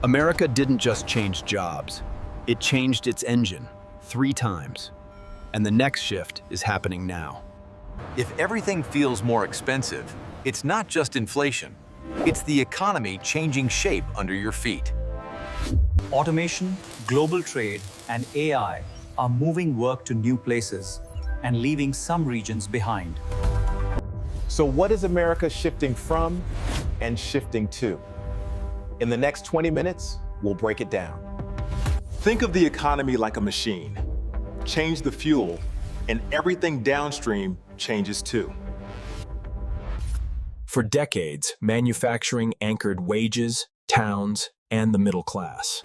America didn't just change jobs, it changed its engine 3 times. And the next shift is happening now. If everything feels more expensive, it's not just inflation. It's the economy changing shape under your feet. Automation, global trade, and AI are moving work to new places and leaving some regions behind. So what is America shifting from and shifting to? In the next 20 minutes, we'll break it down. Think of the economy like a machine. Change the fuel, and everything downstream changes too. For decades, manufacturing anchored wages, towns, and the middle class.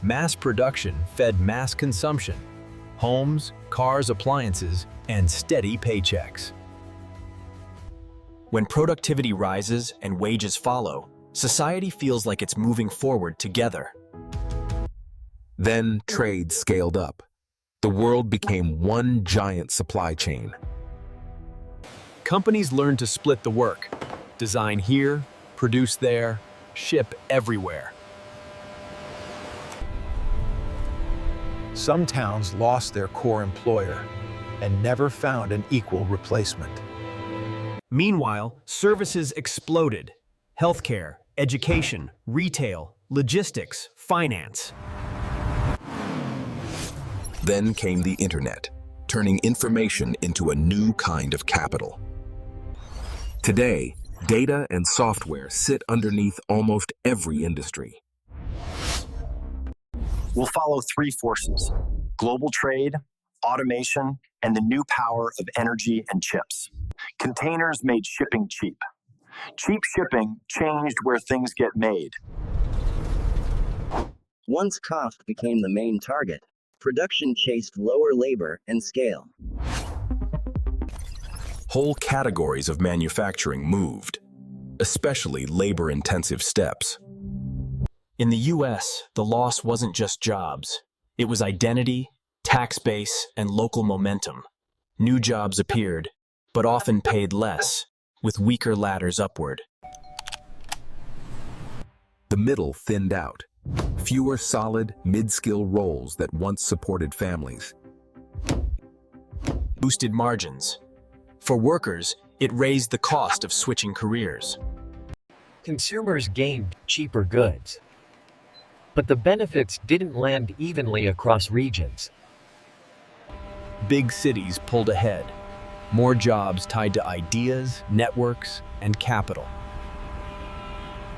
Mass production fed mass consumption, homes, cars, appliances, and steady paychecks. When productivity rises and wages follow, society feels like it's moving forward together. Then trade scaled up. The world became one giant supply chain. Companies learned to split the work, design here, produce there, ship everywhere. Some towns lost their core employer and never found an equal replacement. Meanwhile, services exploded. Healthcare, education, retail, logistics, finance. Then came the internet, turning information into a new kind of capital. Today, data and software sit underneath almost every industry. Will follow 3 forces: global trade, automation, and the new power of energy and chips. Containers made shipping cheap. Cheap shipping changed where things get made. Once cost became the main target, production chased lower labor and scale. Whole categories of manufacturing moved, especially labor-intensive steps. In the US, the loss wasn't just jobs. It was identity, tax base, and local momentum. New jobs appeared, but often paid less, with weaker ladders upward. The middle thinned out. Fewer solid, mid-skill roles that once supported families. Boosted margins. For workers, it raised the cost of switching careers. Consumers gained cheaper goods, but the benefits didn't land evenly across regions. Big cities pulled ahead. More jobs tied to ideas, networks, and capital.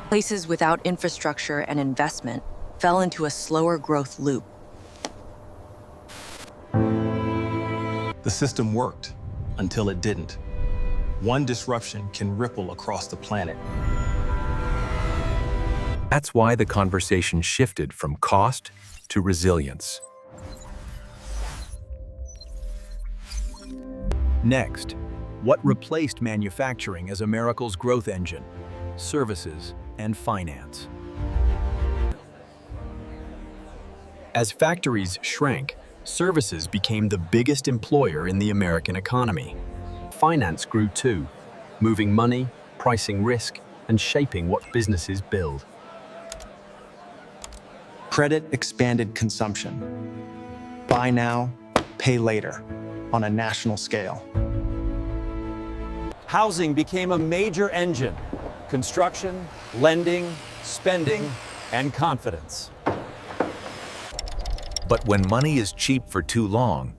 Places without infrastructure and investment fell into a slower growth loop. The system worked until it didn't. One disruption can ripple across the planet. That's why the conversation shifted from cost to resilience. Next, what replaced manufacturing as America's growth engine? Services and finance. As factories shrank, services became the biggest employer in the American economy. Finance grew too, moving money, pricing risk, and shaping what businesses build. Credit expanded consumption. Buy now, pay later, on a national scale. Housing became a major engine. Construction, lending, spending, and confidence. But when money is cheap for too long,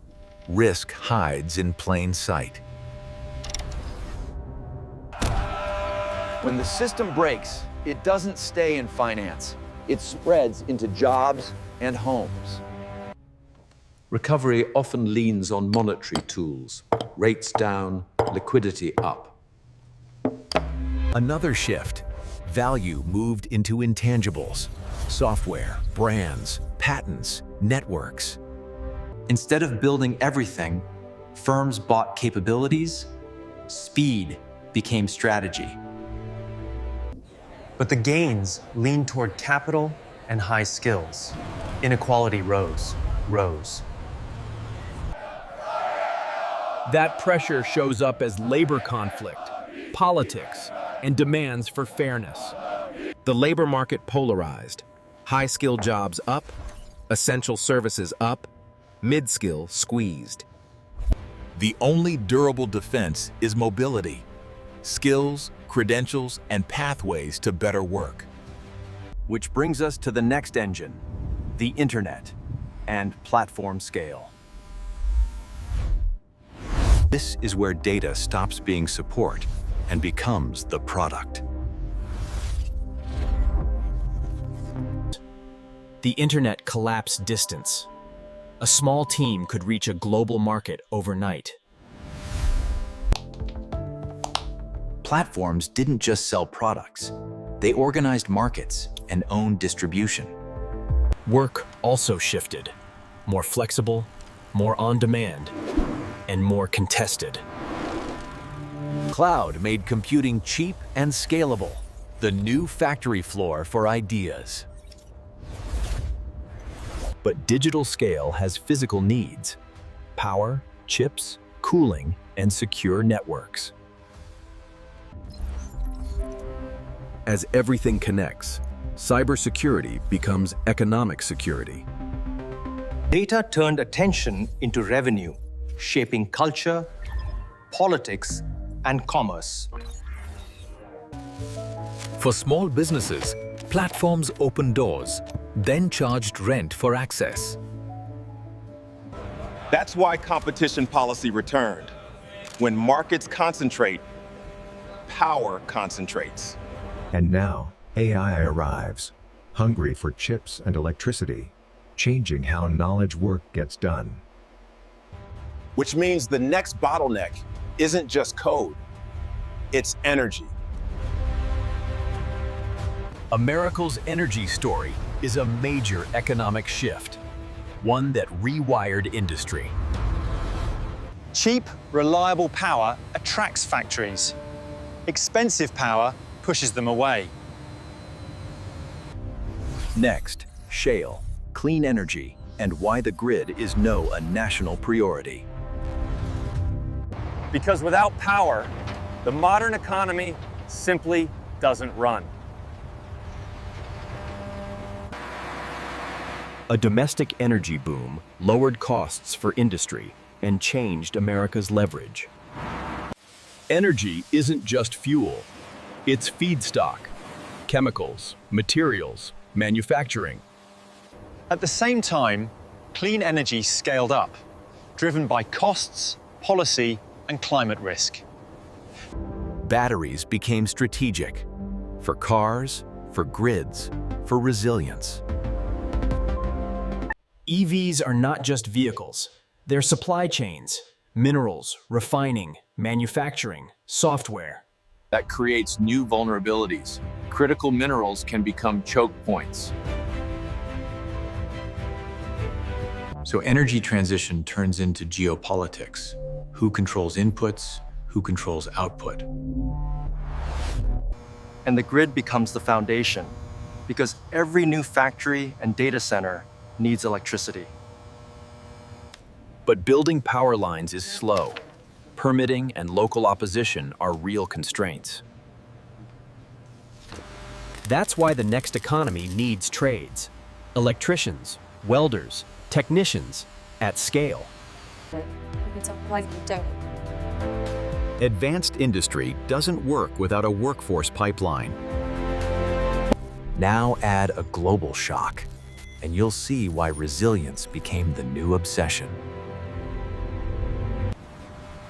risk hides in plain sight. When the system breaks, it doesn't stay in finance. It spreads into jobs and homes. Recovery often leans on monetary tools, rates down, liquidity up. Another shift. Value moved into intangibles. Software, brands, patents, networks. Instead of building everything, firms bought capabilities. Speed became strategy. But the gains leaned toward capital and high skills. Inequality rose. That pressure shows up as labor conflict, politics, and demands for fairness. The labor market polarized. High-skill jobs up, essential services up, mid-skill squeezed. The only durable defense is mobility, skills, credentials, and pathways to better work. Which brings us to the next engine, the internet and platform scale. This is where data stops being support and becomes the product. The internet collapsed distance. A small team could reach a global market overnight. Platforms didn't just sell products. They organized markets and owned distribution. Work also shifted. More flexible, more on-demand, and more contested. Cloud made computing cheap and scalable, the new factory floor for ideas. But digital scale has physical needs: power, chips, cooling, and secure networks. As everything connects, cybersecurity becomes economic security. Data turned attention into revenue, shaping culture, politics, and commerce. For small businesses, platforms opened doors, then charged rent for access. That's why competition policy returned. When markets concentrate, power concentrates. And now, AI arrives, hungry for chips and electricity, changing how knowledge work gets done. Which means the next bottleneck isn't just code, it's energy. America's energy story is a major economic shift, one that rewired industry. Cheap, reliable power attracts factories. Expensive power pushes them away. Next, shale, clean energy, and why the grid is now a national priority. Because without power, the modern economy simply doesn't run. A domestic energy boom lowered costs for industry and changed America's leverage. Energy isn't just fuel. It's feedstock, chemicals, materials, manufacturing. At the same time, clean energy scaled up, driven by costs, policy, and climate risk. Batteries became strategic for cars, for grids, for resilience. EVs are not just vehicles. They're supply chains, minerals, refining, manufacturing, software. That creates new vulnerabilities. Critical minerals can become choke points. So energy transition turns into geopolitics. Who controls inputs? Who controls output? And the grid becomes the foundation, because every new factory and data center needs electricity. But building power lines is slow. Permitting and local opposition are real constraints. That's why the next economy needs trades. Electricians, welders, technicians, at scale. Advanced industry doesn't work without a workforce pipeline. Now add a global shock, and you'll see why resilience became the new obsession.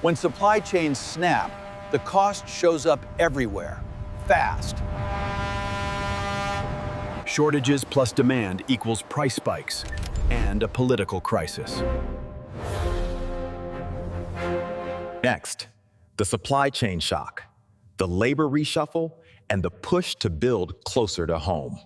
When supply chains snap, the cost shows up everywhere, fast. Shortages plus demand equals price spikes and a political crisis. Next, the supply chain shock, the labor reshuffle, and the push to build closer to home.